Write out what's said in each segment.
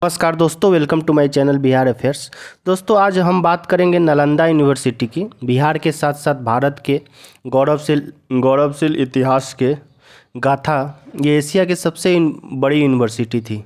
नमस्कार दोस्तों, welcome to my channel Bihar affairs. दोस्तों, आज हम बात करेंगे नालंदा यूनिवर्सिटी की। बिहार के साथ साथ भारत के गौरवशील इतिहास के गाथा। ये एशिया की सबसे बड़ी यूनिवर्सिटी थी।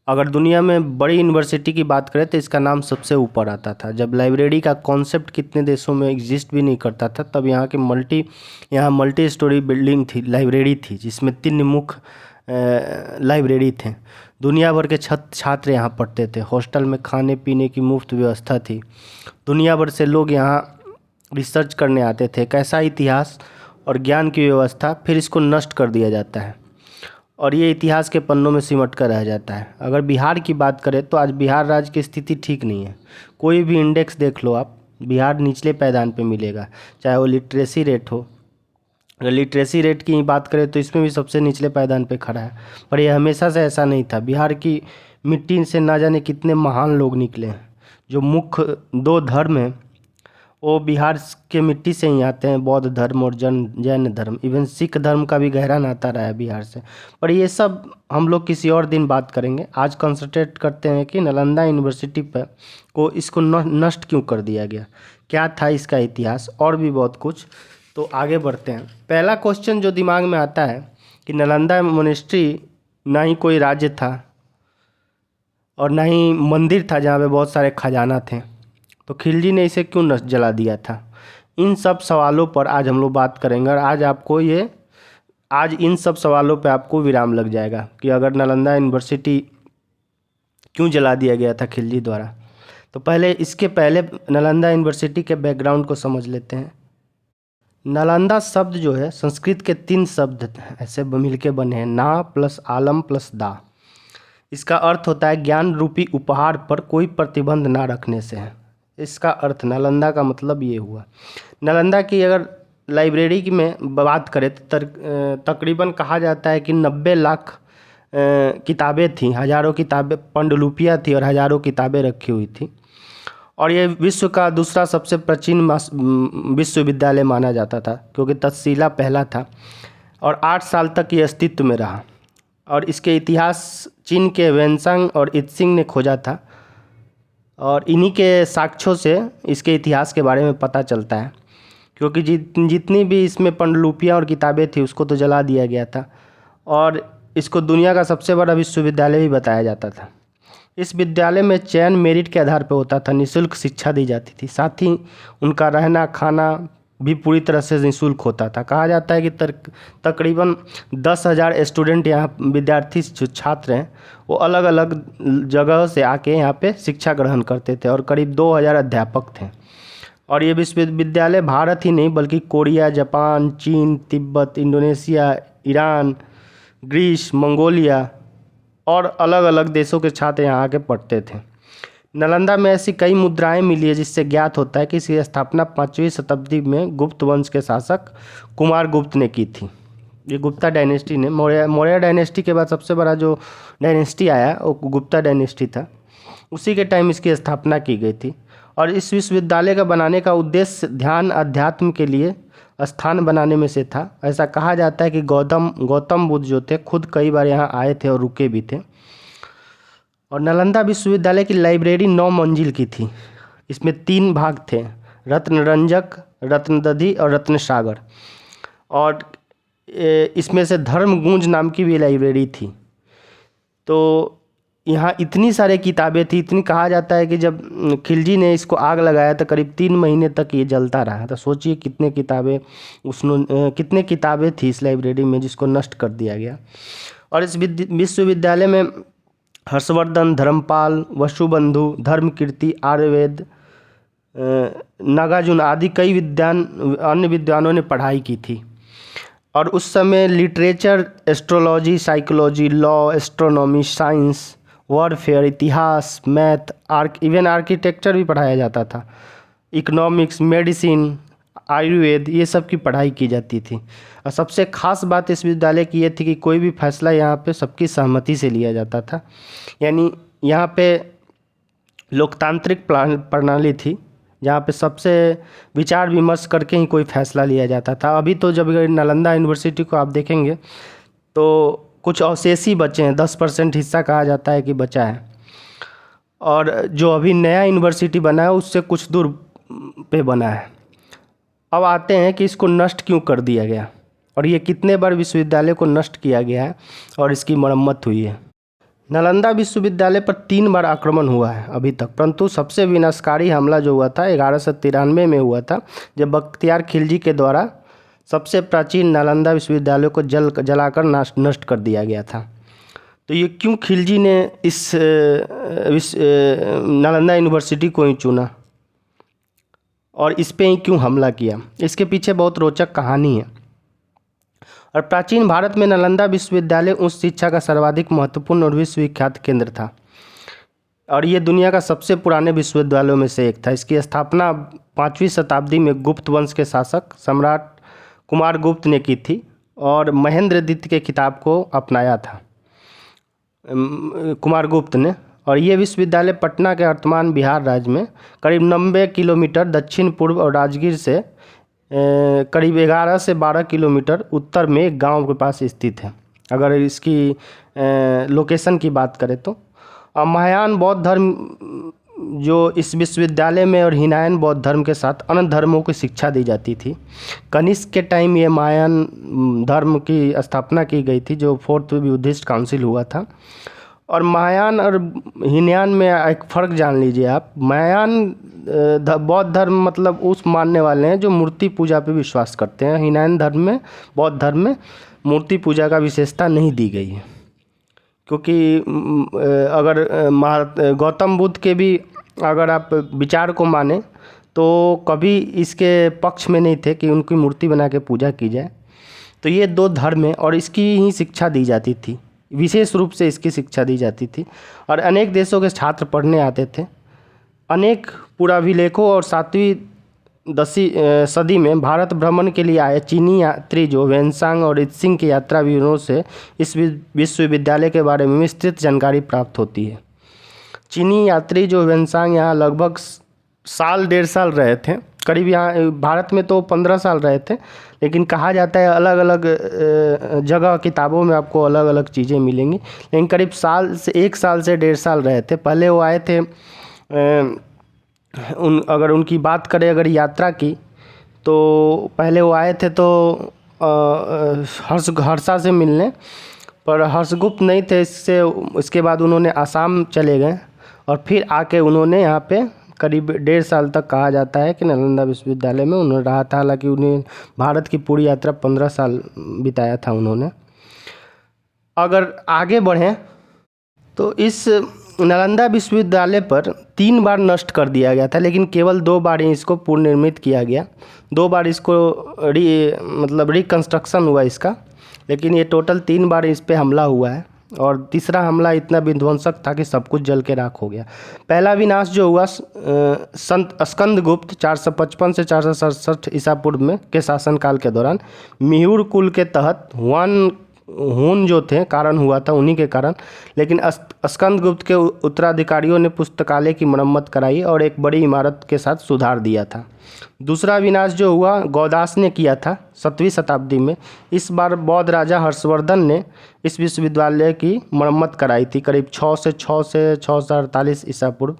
अगर दुनिया में बड़ी यूनिवर्सिटी की बात करें तो इसका नाम सबसे ऊपर आता था। जब लाइब्रेरी का कॉन्सेप्ट कितने देशों में एग्जिस्ट भी नहीं करता था, तब यहाँ मल्टी स्टोरी बिल्डिंग थी, लाइब्रेरी थी, जिसमें 3 मुख्य लाइब्रेरी थे। दुनिया भर के छात्र यहाँ पढ़ते थे। हॉस्टल में खाने पीने की मुफ्त व्यवस्था थी। दुनिया भर से लोग यहाँ रिसर्च करने आते थे। कैसा इतिहास और ज्ञान की व्यवस्था, फिर इसको नष्ट कर दिया जाता है और ये इतिहास के पन्नों में सिमट कर रह जाता है। अगर बिहार की बात करें तो आज बिहार राज्य की स्थिति ठीक नहीं है। कोई भी इंडेक्स देख लो आप, बिहार निचले पायदान पे मिलेगा, चाहे वो लिटरेसी रेट हो। अगर लिटरेसी रेट की बात करें तो इसमें भी सबसे निचले पायदान पे खड़ा है। पर यह हमेशा से ऐसा नहीं था। बिहार की मिट्टी से ना जाने कितने महान लोग निकले हैं। जो मुख्य 2 धर्म हैं वो बिहार के मिट्टी से ही आते हैं, बौद्ध धर्म और जैन धर्म। इवन सिख धर्म का भी गहरा नाता रहा है बिहार से। पर ये सब हम लोग किसी और दिन बात करेंगे। आज कंसंट्रेट करते हैं कि नालंदा यूनिवर्सिटी पर इसको नष्ट क्यों कर दिया गया, क्या था इसका इतिहास, और भी बहुत कुछ। तो आगे बढ़ते हैं। पहला क्वेश्चन जो दिमाग में आता है कि नालंदा मोनेस्ट्री ना ही कोई राज्य था और ना ही मंदिर था जहाँ पे बहुत सारे खजाना थे, तो खिलजी ने इसे क्यों नष्ट जला दिया था। इन सब सवालों पर आज हम लोग बात करेंगे और आज इन सब सवालों पे आपको विराम लग जाएगा कि अगर नालंदा यूनिवर्सिटी क्यों जला दिया गया था खिलजी द्वारा। तो इसके पहले नालंदा यूनिवर्सिटी के बैकग्राउंड को समझ लेते हैं। नालंदा शब्द जो है संस्कृत के 3 शब्द ऐसे मिलके बने हैं, ना प्लस आलम प्लस दा। इसका अर्थ होता है ज्ञान रूपी उपहार पर कोई प्रतिबंध ना रखने से है। इसका अर्थ नालंदा का मतलब ये हुआ। नालंदा की अगर लाइब्रेरी की में बात करें तो तकरीबन कहा जाता है कि 90 लाख किताबें थीं, हज़ारों किताबें, पांडुलिपियाँ थी और हज़ारों किताबें रखी हुई थी। और ये विश्व का दूसरा सबसे प्राचीन विश्वविद्यालय माना जाता था, क्योंकि तक्षशिला पहला था और 8 साल तक ये अस्तित्व में रहा। और इसके इतिहास चीन के वेनसांग और इत्सिंग ने खोजा था और इन्हीं के साक्ष्यों से इसके इतिहास के बारे में पता चलता है। क्योंकि जितनी भी इसमें पांडुलिपियाँ और किताबें थी उसको तो जला दिया गया था और इसको दुनिया का सबसे बड़ा विश्वविद्यालय भी बताया जाता था। इस विद्यालय में चयन मेरिट के आधार पर होता था। निःशुल्क शिक्षा दी जाती थी, साथ ही उनका रहना खाना भी पूरी तरह से निःशुल्क होता था। कहा जाता है कि तकरीबन 10,000 स्टूडेंट यहाँ विद्यार्थी जो छात्र हैं वो अलग अलग जगह से आके यहाँ पे शिक्षा ग्रहण करते थे और करीब 2,000 अध्यापक थे। और ये विश्वविद्यालय भारत ही नहीं बल्कि कोरिया, जापान, चीन, तिब्बत, इंडोनेशिया, ईरान, ग्रीस, मंगोलिया और अलग अलग देशों के छात्र यहाँ आके पढ़ते थे। नालंदा में ऐसी कई मुद्राएं मिली है जिससे ज्ञात होता है कि इसकी स्थापना 5वीं शताब्दी में गुप्त वंश के शासक कुमार गुप्त ने की थी। ये गुप्ता डायनेस्टी ने, मौर्य डायनेस्टी के बाद सबसे बड़ा जो डायनेस्टी आया वो गुप्ता डायनेस्टी था। उसी के टाइम इसकी स्थापना की गई थी। और इस विश्वविद्यालय का बनाने का उद्देश्य ध्यान अध्यात्म के लिए स्थान बनाने में से था। ऐसा कहा जाता है कि गौतम बुद्ध जो थे खुद कई बार यहाँ आए थे और रुके भी थे। और नालंदा विश्वविद्यालय की लाइब्रेरी 9 मंजिल की थी। इसमें 3 भाग थे, रत्नरंजक, रत्नदधि और रत्नसागर। और इसमें से धर्मगुंज नाम की भी लाइब्रेरी थी। तो यहाँ इतनी सारी किताबें थी, इतनी, कहा जाता है कि जब खिलजी ने इसको आग लगाया तो करीब 3 महीने तक ये जलता रहा। तो सोचिए कितने किताबें थी इस लाइब्रेरी में जिसको नष्ट कर दिया गया। और इस विश्वविद्यालय में हर्षवर्धन, धर्मपाल, वसुबंधु, धर्मकीर्ति, आयुर्वेद, नागार्जुन आदि कई अन्य विद्वानों ने पढ़ाई की थी। और उस समय literature, astrology, psychology, law, astronomy, science, warfare, इतिहास, मैथ, इवन आर्किटेक्चर भी पढ़ाया जाता था। इकोनॉमिक्स, मेडिसिन, आयुर्वेद, ये सब की पढ़ाई की जाती थी। और सबसे खास बात इस विद्यालय की ये थी कि कोई भी फैसला यहाँ पे सबकी सहमति से लिया जाता था। यानी यहाँ पे लोकतांत्रिक प्रणाली थी जहाँ पे सबसे विचार विमर्श करके ही कोई फैसला लिया जाता था। अभी तो जब नालंदा यूनिवर्सिटी को आप देखेंगे तो कुछ अवशेष ही बचे हैं, 10% हिस्सा कहा जाता है कि बचा है। और जो अभी नया यूनिवर्सिटी बना है उससे कुछ दूर पे बना है। अब आते हैं कि इसको नष्ट क्यों कर दिया गया और ये कितने बार विश्वविद्यालय को नष्ट किया गया है और इसकी मरम्मत हुई है। नालंदा विश्वविद्यालय पर 3 बार आक्रमण हुआ है अभी तक, परंतु सबसे विनाशकारी हमला जो हुआ था 1193 में हुआ था, जब बख्तियार खिलजी के द्वारा सबसे प्राचीन नालंदा विश्वविद्यालय को जलाकर नष्ट कर दिया गया था। तो ये क्यों खिलजी ने इस नालंदा यूनिवर्सिटी को ही चुना और इस पे ही क्यों हमला किया, इसके पीछे बहुत रोचक कहानी है। और प्राचीन भारत में नालंदा विश्वविद्यालय उच्च शिक्षा का सर्वाधिक महत्वपूर्ण और विश्वविख्यात केंद्र था और ये दुनिया का सबसे पुराने विश्वविद्यालयों में से एक था। इसकी स्थापना 5वीं शताब्दी में गुप्त वंश के शासक सम्राट कुमार गुप्त ने की थी और महेंद्र द्वितीय के खिताब को अपनाया था कुमार गुप्त ने। और ये विश्वविद्यालय पटना के वर्तमान बिहार राज्य में करीब 90 किलोमीटर दक्षिण पूर्व और राजगीर से करीब 11 से 12 किलोमीटर उत्तर में एक गांव के पास स्थित है, अगर इसकी लोकेशन की बात करें तो। महायान बौद्ध धर्म जो इस विश्वविद्यालय में और हीनायन बौद्ध धर्म के साथ अन्य धर्मों की शिक्षा दी जाती थी। कनिष्क के टाइम ये महायान धर्म की स्थापना की गई थी, जो 4th बुद्धिस्ट काउंसिल हुआ था। और महायान और हीनयान में एक फ़र्क जान लीजिए आप। महायान बौद्ध धर्म मतलब उस मानने वाले हैं जो मूर्ति पूजा पे विश्वास करते हैं। हीनयान धर्म में, बौद्ध धर्म में मूर्ति पूजा का विशेषता नहीं दी गई है, क्योंकि अगर गौतम बुद्ध के भी अगर आप विचार को माने तो कभी इसके पक्ष में नहीं थे कि उनकी मूर्ति बना के पूजा की जाए। तो ये 2 धर्म है और इसकी ही शिक्षा दी जाती थी, विशेष रूप से इसकी शिक्षा दी जाती थी। और अनेक देशों के छात्र पढ़ने आते थे। अनेक पुराभिलेखों और 7वीं 10वीं सदी में भारत भ्रमण के लिए आए चीनी यात्री जो वेनसांग और इत्सिंग के यात्रा विवरणों से इस विश्वविद्यालय के बारे में विस्तृत जानकारी प्राप्त होती है। चीनी यात्री जो वेनसांग यहाँ लगभग 1.5 साल रहे थे, करीब यहाँ भारत में तो 15 साल रहे थे, लेकिन कहा जाता है अलग अलग जगह किताबों में आपको अलग अलग चीज़ें मिलेंगी, लेकिन करीब 1 साल से 1.5 साल रहे थे। पहले वो आए थे अगर उनकी बात करें अगर यात्रा की, तो पहले वो आए थे तो हर्षा से मिलने, पर हर्षगुप्त नहीं थे। इसके बाद उन्होंने आसाम चले गए और फिर आके उन्होंने यहाँ पे करीब 1.5 साल तक कहा जाता है कि नालंदा विश्वविद्यालय में उन्होंने रहा था। हालांकि उन्हें भारत की पूरी यात्रा 15 साल बिताया था उन्होंने। अगर आगे बढ़ें तो इस नालंदा विश्वविद्यालय पर 3 बार नष्ट कर दिया गया था, लेकिन केवल 2 बार ही इसको पुनर्निर्मित किया गया। 2 बार इसको रिकंस्ट्रक्शन हुआ इसका, लेकिन ये टोटल 3 बार इस पे हमला हुआ है। और तीसरा हमला इतना विध्वंसक था कि सब कुछ जल के राख हो गया। पहला विनाश जो हुआ संत स्कंदगुप्त 455 से 467 ईसा पूर्व में के शासनकाल के दौरान मिहिर कुल के तहत हुन जो थे कारण हुआ था, उन्हीं के कारण। लेकिन स्कंदगुप्त के उत्तराधिकारियों ने पुस्तकालय की मरम्मत कराई और एक बड़ी इमारत के साथ सुधार दिया था। दूसरा विनाश जो हुआ गौदास ने किया था 7वीं शताब्दी में। इस बार बौद्ध राजा हर्षवर्धन ने इस विश्वविद्यालय की मरम्मत कराई थी करीब 6 से 648 ईसा पूर्व।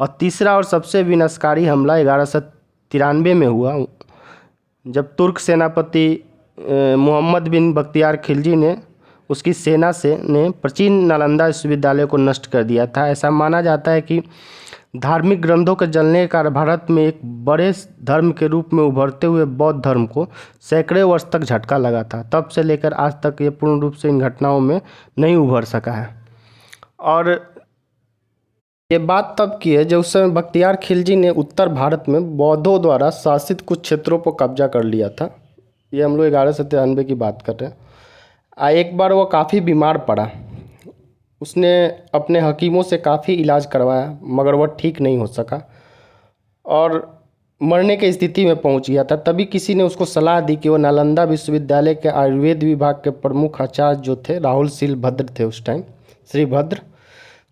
और तीसरा और सबसे विनाशकारी हमला 1193 में हुआ, जब तुर्क सेनापति मोहम्मद बिन बख्तियार खिलजी ने उसकी सेना ने प्राचीन नालंदा विश्वविद्यालय को नष्ट कर दिया था। ऐसा माना जाता है कि धार्मिक ग्रंथों के जलने का भारत में एक बड़े धर्म के रूप में उभरते हुए बौद्ध धर्म को सैकड़ों वर्ष तक झटका लगा था। तब से लेकर आज तक ये पूर्ण रूप से इन घटनाओं में नहीं उभर सका है। और ये बात तब की है जब उस समय बख्तियार खिलजी ने उत्तर भारत में बौद्धों द्वारा शासित कुछ क्षेत्रों पर कब्जा कर लिया था। ये हम लोग 1193 की बात कर रहे हैं। एक बार वो काफ़ी बीमार पड़ा, उसने अपने हकीमों से काफ़ी इलाज करवाया, मगर वह ठीक नहीं हो सका और मरने की स्थिति में पहुंच गया था। तभी किसी ने उसको सलाह दी कि वो नालंदा विश्वविद्यालय के आयुर्वेद विभाग के प्रमुख आचार्य जो थे राहुल श्रीभद्र थे उस टाइम, श्रीभद्र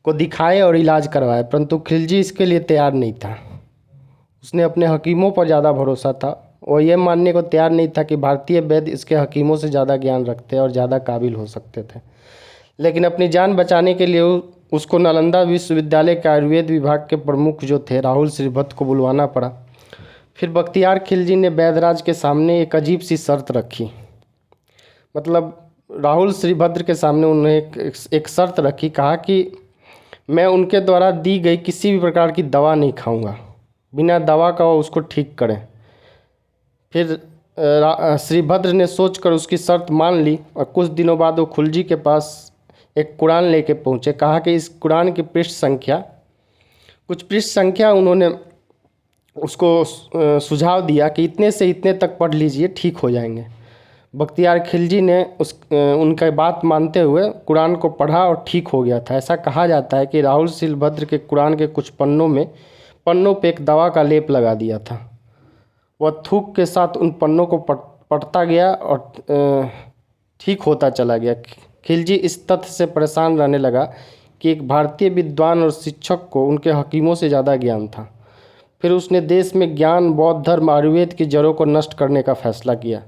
को दिखाए और इलाज करवाए, परंतु खिलजी इसके लिए तैयार नहीं था। उसने अपने हकीमों पर ज़्यादा भरोसा था। वो ये मानने को तैयार नहीं था कि भारतीय वैद्य इसके हकीमों से ज़्यादा ज्ञान रखते और ज़्यादा काबिल हो सकते थे। लेकिन अपनी जान बचाने के लिए उसको नालंदा विश्वविद्यालय के आयुर्वेद विभाग के प्रमुख जो थे राहुल श्रीभद्र को बुलवाना पड़ा। फिर बख्तियार खिलजी ने बैदराज के सामने एक अजीब सी शर्त रखी। मतलब राहुल श्रीभद्र के सामने उन्होंने एक शर्त रखी, कहा कि मैं उनके द्वारा दी गई किसी भी प्रकार की दवा नहीं खाऊंगा, बिना दवा का वो उसको ठीक करें। फिर श्रीभद्र ने सोचकर उसकी शर्त मान ली और कुछ दिनों बाद वो खिलजी के पास एक कुरान लेके पहुँचे। कहा कि इस कुरान की कुछ पृष्ठ संख्या उन्होंने उसको सुझाव दिया कि इतने से इतने तक पढ़ लीजिए, ठीक हो जाएंगे। बख्तियार खिलजी ने उनका बात मानते हुए कुरान को पढ़ा और ठीक हो गया था। ऐसा कहा जाता है कि राहुल श्रीभद्र के कुरान के कुछ पन्नों पे एक दवा का लेप लगा दिया था। वह थूक के साथ उन पन्नों को पढ़ता गया और ठीक होता चला गया। खिलजी इस तथ्य से परेशान रहने लगा कि एक भारतीय विद्वान और शिक्षक को उनके हकीमों से ज़्यादा ज्ञान था। फिर उसने देश में ज्ञान, बौद्ध धर्म, आयुर्वेद की जड़ों को नष्ट करने का फैसला किया।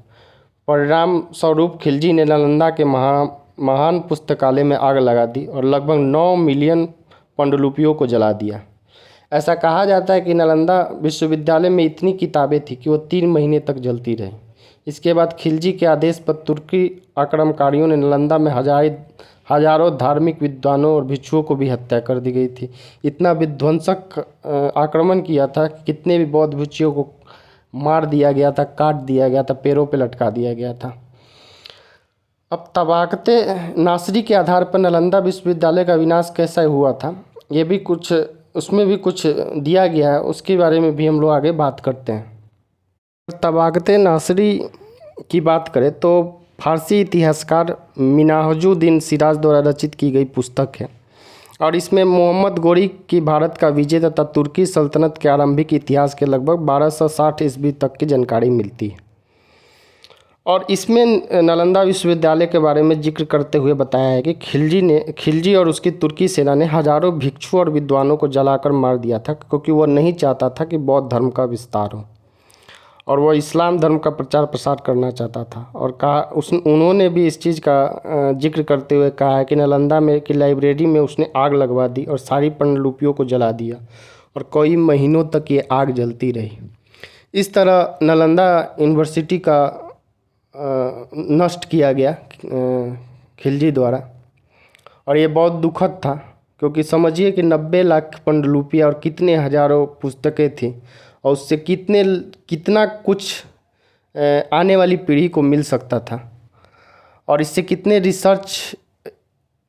परिणाम स्वरूप खिलजी ने नालंदा के महान पुस्तकालय में आग लगा दी और लगभग 9 मिलियन पांडुलिपियों को जला दिया। ऐसा कहा जाता है कि नालंदा विश्वविद्यालय में इतनी किताबें थी कि वो 3 महीने तक जलती रही। इसके बाद खिलजी के आदेश पर तुर्की आक्रमणकारियों ने नालंदा में हजारों धार्मिक विद्वानों और भिक्षुओं को भी हत्या कर दी गई थी। इतना विध्वंसक आक्रमण किया था कि कितने भी बौद्ध भिक्षुओं को मार दिया गया था, काट दिया गया था, पैरों पे लटका दिया गया था। अब तबाकते नासरी के आधार पर नालंदा विश्वविद्यालय का विनाश कैसा हुआ था, ये भी उसमें भी कुछ दिया गया है, उसके बारे में भी हम लोग आगे बात करते हैं। तबाकते नासरी की बात करें तो फारसी इतिहासकार मिन्हाजुद्दीन सिराज द्वारा रचित की गई पुस्तक है और इसमें मोहम्मद गोरी की भारत का विजय तथा तुर्की सल्तनत के आरंभिक इतिहास के लगभग 1260 ईस्वी तक की जानकारी मिलती है। और इसमें नालंदा विश्वविद्यालय के बारे में जिक्र करते हुए बताया है कि खिलजी और उसकी तुर्की सेना ने हजारों भिक्षुओं और विद्वानों को जलाकर मार दिया था, क्योंकि वह नहीं चाहता था कि बौद्ध धर्म का विस्तार हो और वह इस्लाम धर्म का प्रचार प्रसार करना चाहता था। और उन्होंने भी इस चीज़ का जिक्र करते हुए कहा है कि नालंदा में की लाइब्रेरी में उसने आग लगवा दी और सारी पांडुलिपियों को जला दिया और कई महीनों तक ये आग जलती रही। इस तरह नालंदा यूनिवर्सिटी का नष्ट किया गया खिलजी द्वारा और ये बहुत दुखद था, क्योंकि समझिए कि 90 लाख पांडुलिपियाँ और कितने हजारों पुस्तकें थी और उससे कितना कुछ आने वाली पीढ़ी को मिल सकता था और इससे कितने रिसर्च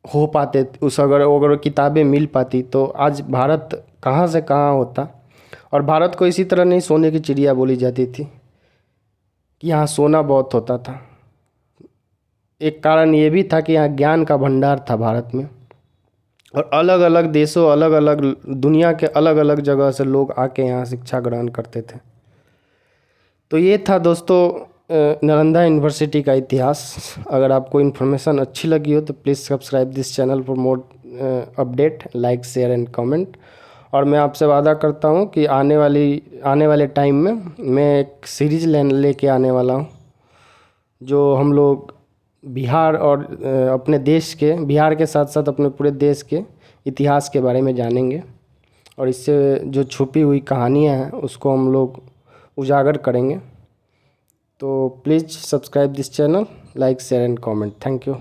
हो पाते अगर किताबें मिल पाती तो आज भारत कहाँ से कहाँ होता। और भारत को इसी तरह नहीं सोने की चिड़िया बोली जाती थी कि यहाँ सोना बहुत होता था। एक कारण ये भी था कि यहाँ ज्ञान का भंडार था भारत में और अलग अलग देशों, अलग अलग दुनिया के अलग अलग जगह से लोग आके यहाँ शिक्षा ग्रहण करते थे। तो ये था दोस्तों नालंदा यूनिवर्सिटी का इतिहास। अगर आपको इन्फॉर्मेशन अच्छी लगी हो तो please subscribe this channel for more update, like, share and comment. और मैं आपसे वादा करता हूँ कि आने वाले टाइम में मैं एक सीरीज लेके आने वाला हूँ, जो हम लोग बिहार और अपने देश के, बिहार के साथ साथ अपने पूरे देश के इतिहास के बारे में जानेंगे और इससे जो छुपी हुई कहानियाँ हैं उसको हम लोग उजागर करेंगे। तो please subscribe this channel, like, share and comment. Thank you.